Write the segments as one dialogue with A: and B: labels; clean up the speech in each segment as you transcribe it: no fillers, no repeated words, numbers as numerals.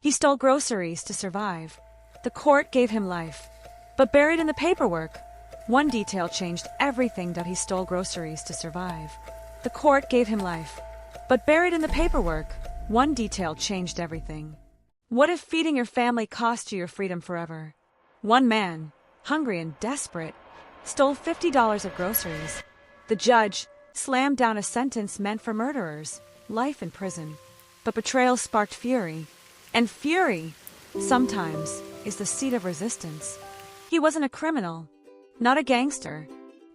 A: He stole groceries to survive. The court gave him life. But buried in the paperwork, one detail changed everything. He stole groceries to survive. The court gave him life. But buried in the paperwork, one detail changed everything. What if feeding your family cost you your freedom forever? One man, hungry and desperate, stole $50 of groceries. The judge slammed down a sentence meant for murderers, life in prison. But betrayal sparked fury. And fury, sometimes, is the seed of resistance. He wasn't a criminal, not a gangster,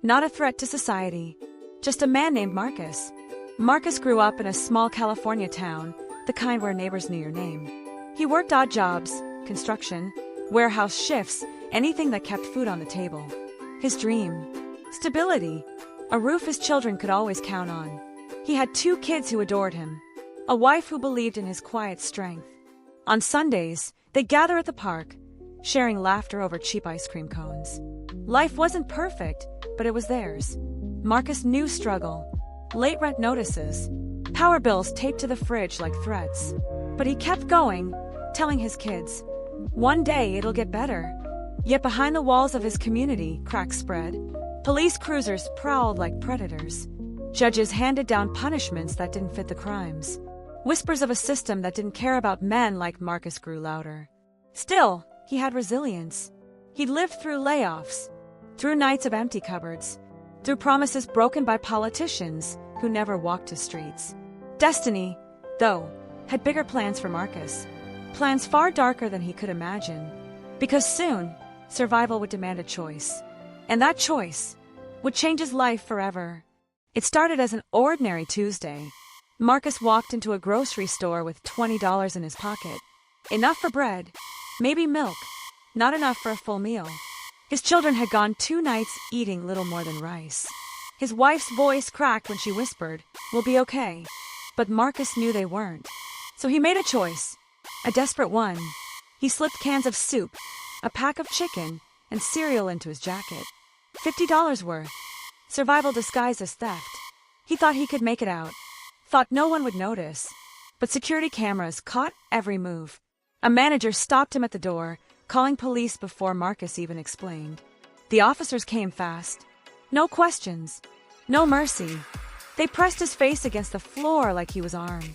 A: not a threat to society, just a man named Marcus. Marcus grew up in a small California town, the kind where neighbors knew your name. He worked odd jobs, construction, warehouse shifts, anything that kept food on the table. His dream: stability, a roof his children could always count on. He had 2 kids who adored him, a wife who believed in his quiet strength. On Sundays, they gather at the park, sharing laughter over cheap ice cream cones. Life wasn't perfect, but it was theirs. Marcus knew struggle, late rent notices, power bills taped to the fridge like threats. But he kept going, telling his kids, one day it'll get better. Yet behind the walls of his community, cracks spread. Police cruisers prowled like predators. Judges handed down punishments that didn't fit the crimes. Whispers of a system that didn't care about men like Marcus grew louder. Still, he had resilience. He'd lived through layoffs, through nights of empty cupboards, through promises broken by politicians who never walked the streets. Destiny, though, had bigger plans for Marcus. Plans far darker than he could imagine. Because soon, survival would demand a choice. And that choice would change his life forever. It started as an ordinary Tuesday. Marcus walked into a grocery store with $20 in his pocket. Enough for bread, maybe milk, not enough for a full meal. His children had gone 2 nights eating little more than rice. His wife's voice cracked when she whispered, "We'll be okay." But Marcus knew they weren't. So he made a choice, a desperate one. He slipped cans of soup, a pack of chicken, and cereal into his jacket. $50 worth. Survival disguised as theft. He thought he could make it out. Thought no one would notice. But security cameras caught every move. A manager stopped him at the door, calling police before Marcus even explained. The officers came fast. No questions. No mercy. They pressed his face against the floor like he was armed.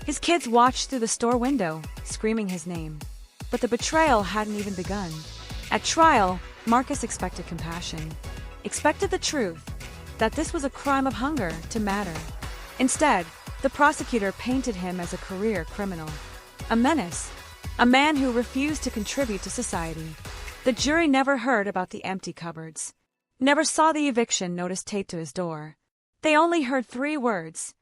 A: His kids watched through the store window, screaming his name. But the betrayal hadn't even begun. At trial, Marcus expected compassion. Expected the truth, that this was a crime of hunger to matter. Instead, the prosecutor painted him as a career criminal. A menace. A man who refused to contribute to society. The jury never heard about the empty cupboards. Never saw the eviction notice taped to his door. They only heard 3 words.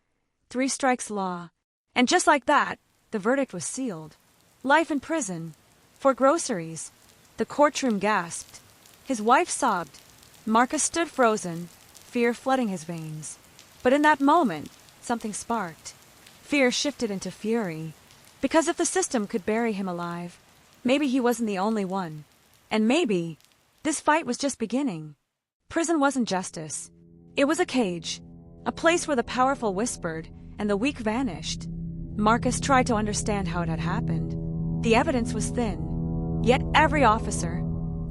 A: 3 strikes law. And just like that, the verdict was sealed. Life in prison. For groceries. The courtroom gasped. His wife sobbed. Marcus stood frozen, fear flooding his veins. But in that moment, something sparked. Fear shifted into fury. Because if the system could bury him alive, maybe he wasn't the only one. And maybe this fight was just beginning. Prison wasn't justice. It was a cage. A place where the powerful whispered and the weak vanished. Marcus tried to understand how it had happened. The evidence was thin. Yet every officer,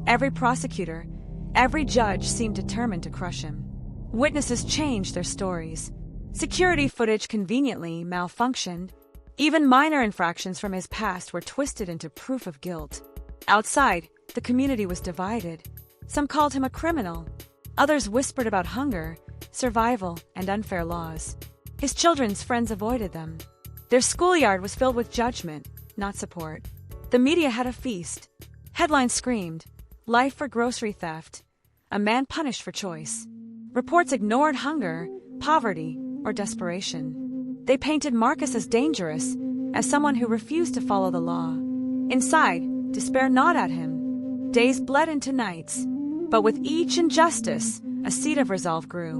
A: every prosecutor, every judge seemed determined to crush him. Witnesses changed their stories. Security footage conveniently malfunctioned. Even minor infractions from his past were twisted into proof of guilt. Outside, the community was divided. Some called him a criminal. Others whispered about hunger, survival, and unfair laws. His children's friends avoided them. Their schoolyard was filled with judgment, not support. The media had a feast. Headlines screamed, "Life for grocery theft. A man punished for choice." Reports ignored hunger, poverty, or desperation. They painted Marcus as dangerous, as someone who refused to follow the law. Inside, despair gnawed at him. Days bled into nights. But with each injustice, a seed of resolve grew.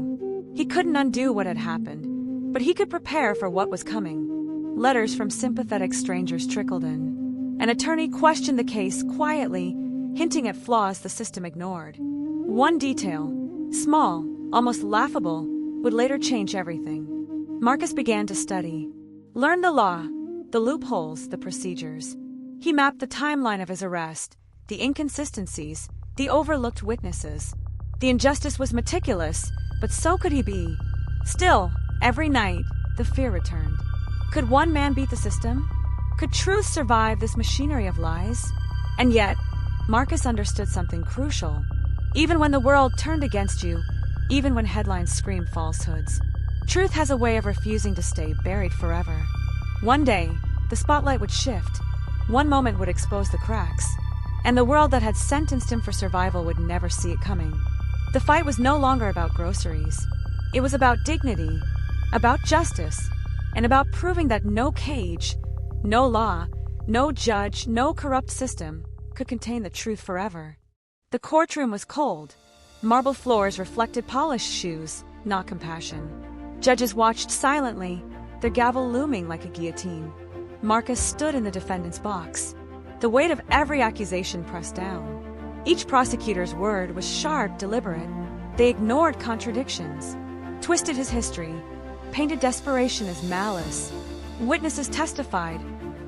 A: He couldn't undo what had happened, but he could prepare for what was coming. Letters from sympathetic strangers trickled in. An attorney questioned the case quietly, hinting at flaws the system ignored. One detail, small, almost laughable, would later change everything. Marcus began to study. Learn the law, the loopholes, the procedures. He mapped the timeline of his arrest, the inconsistencies, the overlooked witnesses. The injustice was meticulous, but so could he be. Still, every night, the fear returned. Could one man beat the system? Could truth survive this machinery of lies? And yet, Marcus understood something crucial. Even when the world turned against you, even when headlines screamed falsehoods, truth has a way of refusing to stay buried forever. One day, the spotlight would shift. One moment would expose the cracks, and the world that had sentenced him for survival would never see it coming. The fight was no longer about groceries. It was about dignity, about justice, and about proving that no cage, no law, no judge, no corrupt system could contain the truth forever. The courtroom was cold. Marble floors reflected polished shoes, not compassion. Judges watched silently, their gavel looming like a guillotine. Marcus stood in the defendant's box, the weight of every accusation pressed down. Each prosecutor's word was sharp, deliberate. They ignored contradictions, twisted his history, painted desperation as malice. Witnesses testified,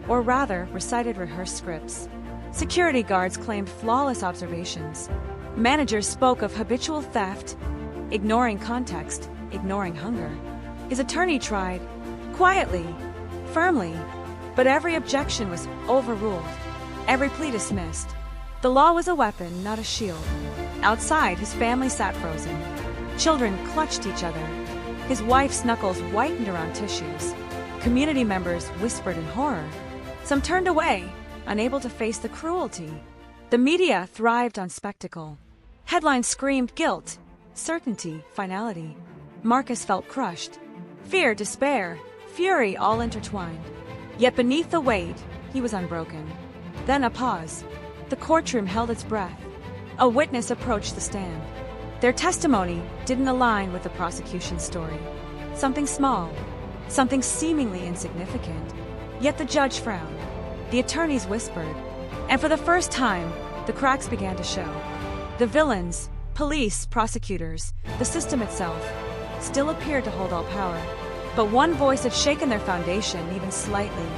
A: or rather, recited rehearsed scripts. Security guards claimed flawless observations. Managers spoke of habitual theft, ignoring context, ignoring hunger. His attorney tried, quietly, firmly, but every objection was overruled, every plea dismissed. The law was a weapon, not a shield. Outside, his family sat frozen. Children clutched each other. His wife's knuckles whitened around tissues. Community members whispered in horror. Some turned away, unable to face the cruelty. The media thrived on spectacle. Headlines screamed guilt, certainty, finality. Marcus felt crushed. Fear, despair, fury all intertwined. Yet beneath the weight, he was unbroken. Then a pause. The courtroom held its breath. A witness approached the stand. Their testimony didn't align with the prosecution's story. Something small, something seemingly insignificant. Yet the judge frowned. The attorneys whispered. And for the first time, the cracks began to show. The villains, police, prosecutors, the system itself, still appeared to hold all power. But one voice had shaken their foundation even slightly.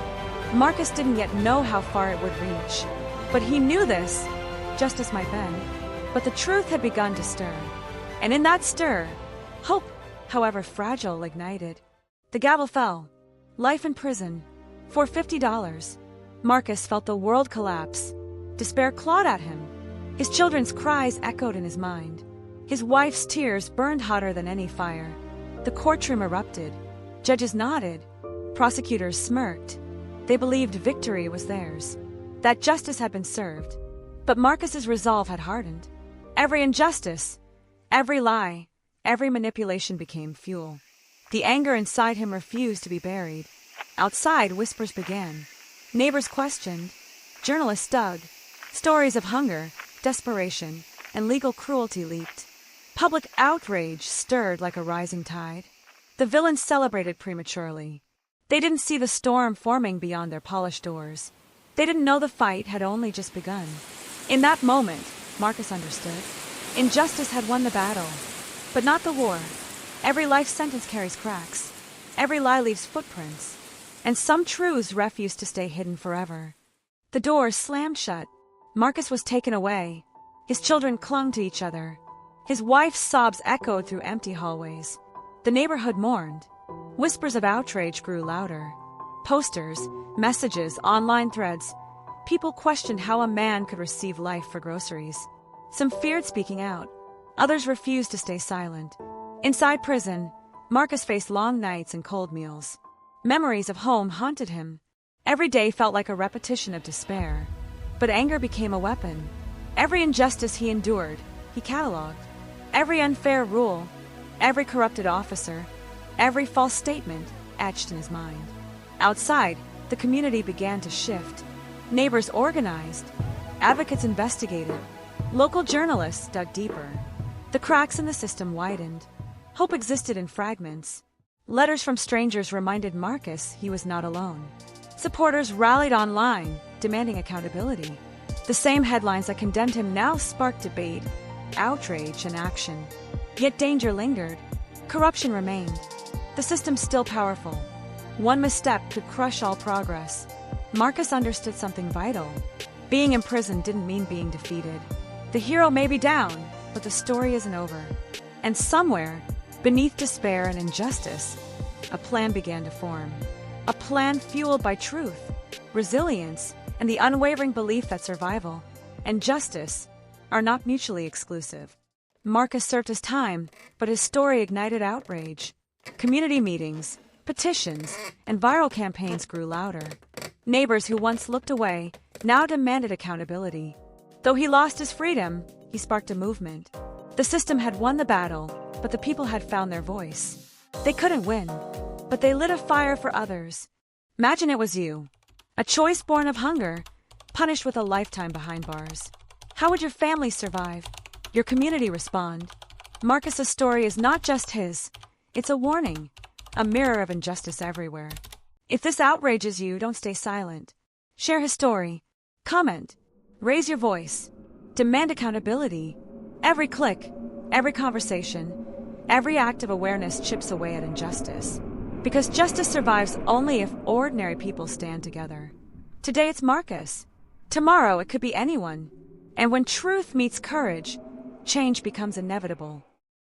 A: Marcus didn't yet know how far it would reach. But he knew this. Justice might bend. But the truth had begun to stir. And in that stir, hope, however fragile, ignited. The gavel fell. Life in prison. For $50. Marcus felt the world collapse. Despair clawed at him. His children's cries echoed in his mind. His wife's tears burned hotter than any fire. The courtroom erupted. Judges nodded. Prosecutors smirked. They believed victory was theirs, that justice had been served. But Marcus's resolve had hardened. Every injustice, every lie, every manipulation became fuel. The anger inside him refused to be buried. Outside, whispers began. Neighbors questioned. Journalists dug. Stories of hunger, desperation, and legal cruelty leaked. Public outrage stirred like a rising tide. The villains celebrated prematurely. They didn't see the storm forming beyond their polished doors. They didn't know the fight had only just begun. In that moment, Marcus understood. Injustice had won the battle, but not the war. Every life sentence carries cracks. Every lie leaves footprints. And some truths refuse to stay hidden forever. The doors slammed shut. Marcus was taken away. His children clung to each other. His wife's sobs echoed through empty hallways. The neighborhood mourned. Whispers of outrage grew louder. Posters, messages, online threads. People questioned how a man could receive life for groceries. Some feared speaking out. Others refused to stay silent. Inside prison, Marcus faced long nights and cold meals. Memories of home haunted him. Every day felt like a repetition of despair. But anger became a weapon. Every injustice he endured, he cataloged. Every unfair rule, every corrupted officer, every false statement etched in his mind. Outside, the community began to shift. Neighbors organized. Advocates investigated. Local journalists dug deeper. The cracks in the system widened. Hope existed in fragments. Letters from strangers reminded Marcus he was not alone. Supporters rallied online, demanding accountability. The same headlines that condemned him now sparked debate, outrage, and action. Yet danger lingered. Corruption remained. The system still powerful. One misstep could crush all progress. Marcus understood something vital. Being imprisoned didn't mean being defeated. The hero may be down, but the story isn't over. And somewhere, beneath despair and injustice, a plan began to form. A plan fueled by truth, resilience, and the unwavering belief that survival and justice are not mutually exclusive. Marcus served his time, but his story ignited outrage. Community meetings, petitions, and viral campaigns grew louder. Neighbors who once looked away now demanded accountability. Though he lost his freedom, he sparked a movement. The system had won the battle, but the people had found their voice. They couldn't win, but they lit a fire for others. Imagine it was you, a choice born of hunger, punished with a lifetime behind bars. How would your family survive? Your community respond? Marcus's story is not just his. It's a warning, a mirror of injustice everywhere. If this outrages you, don't stay silent. Share his story. Comment. Raise your voice. Demand accountability. Every click, every conversation, every act of awareness chips away at injustice. Because justice survives only if ordinary people stand together. Today it's Marcus. Tomorrow it could be anyone. And when truth meets courage, change becomes inevitable.